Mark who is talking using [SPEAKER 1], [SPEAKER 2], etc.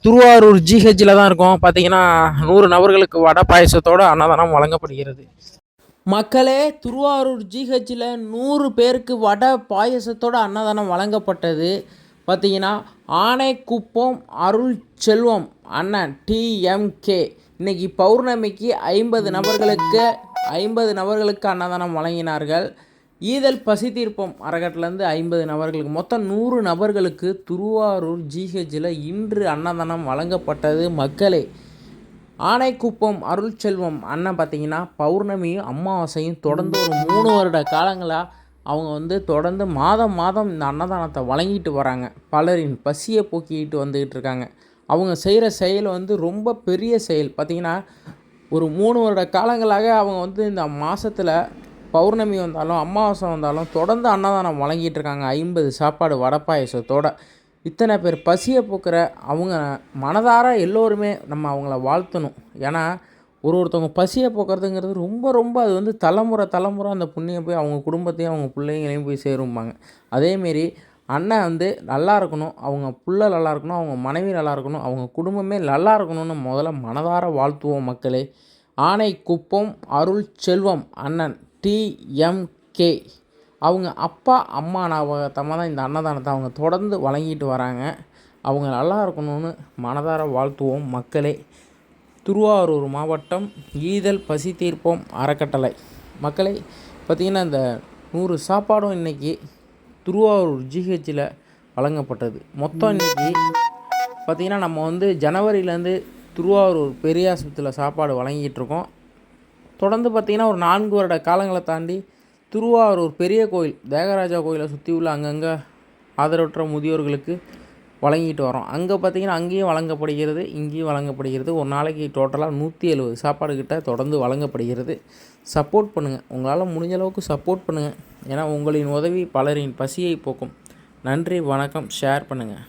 [SPEAKER 1] திருவாரூர் ஜிஹெச்சில் தான் இருக்கோம். பார்த்தீங்கன்னா 100 நபர்களுக்கு வடை பாயசத்தோடு அன்னதானம் வழங்கப்படுகிறது. மக்களே, திருவாரூர் ஜிஹெச்சில் 100 பேருக்கு வடை பாயசத்தோடு அன்னதானம் வழங்கப்பட்டது. பார்த்தீங்கன்னா ஆனைக்குப்பம் அருள் செல்வம் அண்ணன் டிஎம்கே இன்னைக்கு பௌர்ணமிக்கு 50 நபர்களுக்கு அன்னதானம் வழங்கினார்கள். ஈதல் பசி தீர்ப்பம் அறக்கட்டிலேருந்து 50 நபர்களுக்கு மொத்தம் 100 நபர்களுக்கு திருவாரூர் ஜிஹெச்சில் இன்று அன்னதானம் வழங்கப்பட்டது. மக்களே, ஆனைக்குப்பம் அருள் செல்வம் அண்ணன் பார்த்திங்கன்னா பௌர்ணமியும் அமாவாசையும் தொடர்ந்து ஒரு 3 வருட காலங்களாக அவங்க தொடர்ந்து மாதம் இந்த அன்னதானத்தை வழங்கிட்டு வராங்க. பலரின் பசியை போக்கிக்கிட்டு வந்துக்கிட்டு இருக்காங்க. அவங்க செய்கிற செயல் ரொம்ப பெரிய செயல். பார்த்திங்கன்னா ஒரு 3 வருட காலங்களாக அவங்க இந்த மாதத்தில் பௌர்ணமி வந்தாலும் அமாவாசை வந்தாலும் தொடர்ந்து அன்னதானம் வழங்கிட்டு இருக்காங்க. 50 சாப்பாடு வடை பாயசத்தோட. இத்தனை பேர் பசியை போக்குற அவங்க மனதார எல்லோருமே நம்ம அவங்கள வாழ்த்தணும். ஏன்னா ஒருத்தவங்க பசியை போக்குறதுங்கிறது ரொம்ப அது தலைமுறை அந்த புண்ணியம் போய் அவங்க குடும்பத்தையும் அவங்க பிள்ளைங்களையும் போய் சேரும்பாங்க. அதேமாரி அண்ணன் நல்லா இருக்கணும், அவங்க புள்ள நல்லா இருக்கணும், அவங்க மனைவி நல்லா இருக்கணும், அவங்க குடும்பமே நல்லா இருக்கணும்னு முதல்ல மனதார வாழ்த்துவோம். மக்களே, ஆனைக்குப்பம் அருள் செல்வம் அண்ணன் டிஎம்கே அவங்க அப்பா அம்மா ஞாபகத்தமாக தான் இந்த அன்னதானத்தை அவங்க தொடர்ந்து வழங்கிட்டு வராங்க. அவங்க நல்லா இருக்கணும்னு மனதார வாழ்த்துவோம். மக்களே, திருவாரூர் மாவட்டம் ஈதல் பசி தீர்ப்போம் அறக்கட்டளை. மக்களே, பார்த்திங்கன்னா இந்த 100 சாப்பாடும் இன்றைக்கி திருவாரூர் ஜிஹெச்சில் வழங்கப்பட்டது. மொத்தம் இன்றைக்கி பார்த்திங்கன்னா நம்ம ஜனவரியிலேருந்து திருவாரூர் பெரிய ஆஸ்பத்திரியில் சாப்பாடு வழங்கிட்டுருக்கோம். தொடர்ந்து பார்த்திங்கன்னா ஒரு 4 வருட காலங்களை தாண்டி திருவாரூர் பெரிய கோயில் தியாகராஜா கோயிலை சுற்றி உள்ள அங்கங்கே ஆதரவற்ற முதியோர்களுக்கு வழங்கிட்டு வரோம். அங்கே பார்த்திங்கன்னா அங்கேயும் வழங்கப்படுகிறது, இங்கேயும் வழங்கப்படுகிறது. ஒரு நாளைக்கு டோட்டலாக 170 சாப்பாடு கிட்ட தொடர்ந்து வழங்கப்படுகிறது. சப்போர்ட் பண்ணுங்கள், உங்களால் முடிஞ்ச அளவுக்கு சப்போர்ட் பண்ணுங்கள். ஏன்னா உங்களின் உதவி பலரின் பசியை போக்கும். நன்றி, வணக்கம். ஷேர் பண்ணுங்கள்.